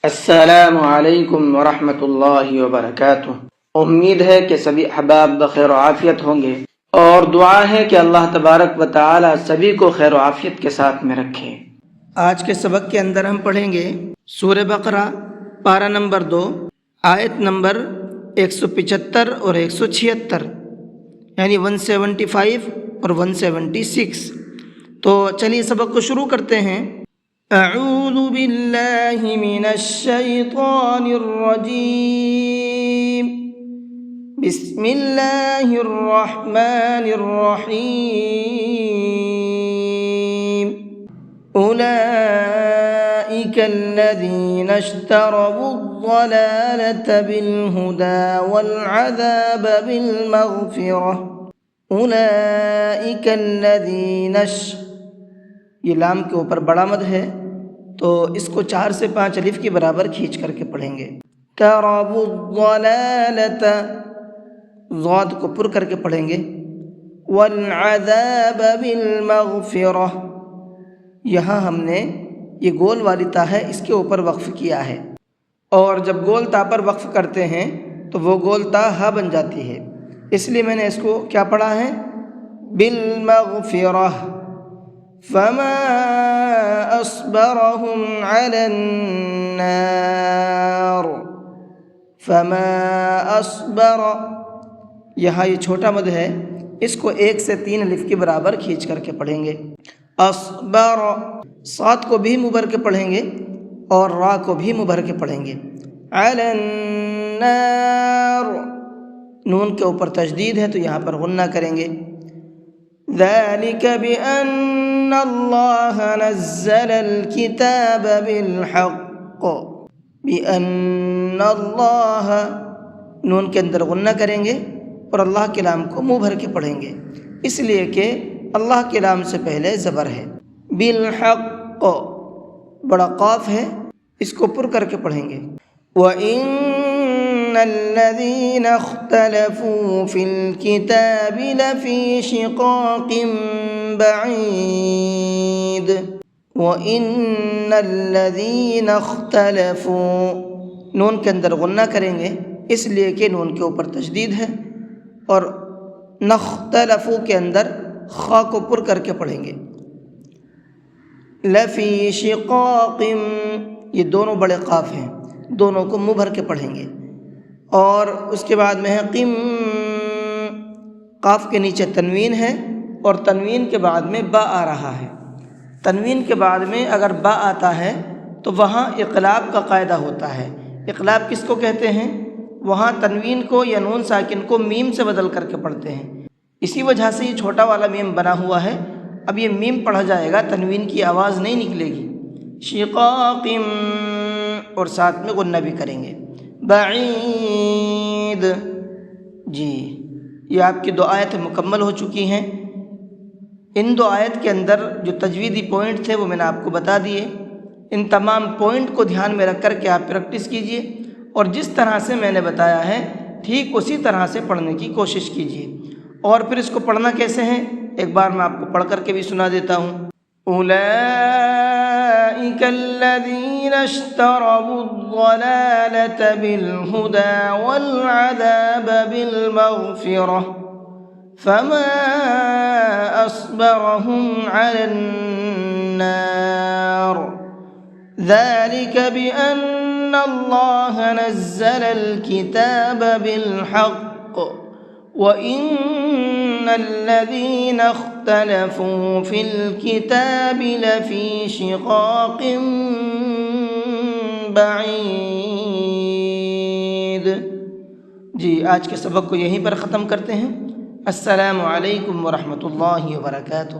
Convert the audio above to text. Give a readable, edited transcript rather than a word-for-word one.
السلام علیکم ورحمۃ اللہ وبرکاتہ۔ امید ہے کہ سبھی احباب بخیر و عافیت ہوں گے، اور دعا ہے کہ اللہ تبارک و تعالی سبھی کو خیر و عافیت کے ساتھ میں رکھے۔ آج کے سبق کے اندر ہم پڑھیں گے سورہ بقرہ پارہ نمبر 2 آیت نمبر 175 اور 176، یعنی 175 اور 176۔ تو چلیے سبق کو شروع کرتے ہیں۔ اعوذ باللہ من الشیطان الرجیم، بسم اللہ الرحمن الرحیم۔ اولئک الذین اشتروا الضلالة بالہدى والعذاب بالمغفرہ۔ اولئک الذین یہ لام کے اوپر بڑا مد ہے، تو اس کو 4 سے 5 الف کے برابر کھینچ کر کے پڑھیں گے۔ تربوا الضلالۃ، ضاد کو پر کر کے پڑھیں گے۔ والعذاب بالمغفرہ، یہاں ہم نے یہ گول والی تا ہے، اس کے اوپر وقف کیا ہے، اور جب گول تا پر وقف کرتے ہیں تو وہ گول تا ہا بن جاتی ہے، اس لیے میں نے اس کو کیا پڑھا ہے؟ بالمغفرہ۔ فما اصبرهم على النار، فما اصبر، یہاں یہ چھوٹا مد ہے، اس کو 1 سے 3 الف کے برابر کھینچ کر کے پڑھیں گے۔ اصبر، صاد کو بھی مبر کے پڑھیں گے اور را کو بھی مبر کے پڑھیں گے۔ علی النار، نون کے اوپر تشدید ہے تو یہاں پر غنہ کریں گے۔ ذلك بأن اللہ نزل الكتاب بالحق، بأن اللہ، نون کے اندر غنہ کریں گے اور اللہ کے لام کو منہ بھر کے پڑھیں گے، اس لیے کہ اللہ کے لام سے پہلے زبر ہے۔ بالحق، بڑا قاف ہے، اس کو پر کر کے پڑھیں گے۔ وَإِنَّ الَّذِينَ اخْتَلَفُوا فِي الْكِتَابِ لَفِي شِقَاقٍ بَعِيدٍ۔ وَإِنَّ الَّذِينَ اخْتَلَفُوا، نون کے اندر غنہ کریں گے، اس لیے کہ نون کے اوپر تشدید ہے، اور نختلفو کے اندر خا کو پر کر کے پڑھیں گے۔ لفی شقاق، یہ دونوں بڑے قاف ہیں، دونوں کو منہ بھر کے پڑھیں گے، اور اس کے بعد میں ہے قم، قاف کے نیچے تنوین ہے اور تنوین کے بعد میں با آ رہا ہے۔ تنوین کے بعد میں اگر با آتا ہے تو وہاں اقلاب کا قاعدہ ہوتا ہے۔ اقلاب کس کو کہتے ہیں؟ وہاں تنوین کو یا نون ساکن کو میم سے بدل کر کے پڑھتے ہیں، اسی وجہ سے یہ چھوٹا والا میم بنا ہوا ہے۔ اب یہ میم پڑھا جائے گا، تنوین کی آواز نہیں نکلے گی۔ شقاق، اور ساتھ میں غنہ بھی کریں گے۔ بعید، جی یہ آپ کی 2 آیتیں مکمل ہو چکی ہیں۔ ان 2 آیت کے اندر جو تجویدی پوائنٹ تھے وہ میں نے آپ کو بتا دیے۔ ان تمام پوائنٹ کو دھیان میں رکھ کر کے آپ پریکٹس کیجئے، اور جس طرح سے میں نے بتایا ہے ٹھیک اسی طرح سے پڑھنے کی کوشش کیجئے۔ اور پھر اس کو پڑھنا کیسے ہے، ایک بار میں آپ کو پڑھ کر کے بھی سنا دیتا ہوں۔ اولئک الذین اشتروا الضلالة بالہدى والعذاب بالمغفرہ، فما اصبرهم على النار، ذلك بأن اللہ نزل الكتاب بالحق، وَإِنَّ الَّذِينَ اخْتَلَفُوا فِي الْكِتَابِ لَفِي شِقَاقٍ بَعِيدٍ۔ جی آج کے سبق کو یہیں پر ختم کرتے ہیں۔ السلام علیکم ورحمۃ اللہ وبرکاتہ۔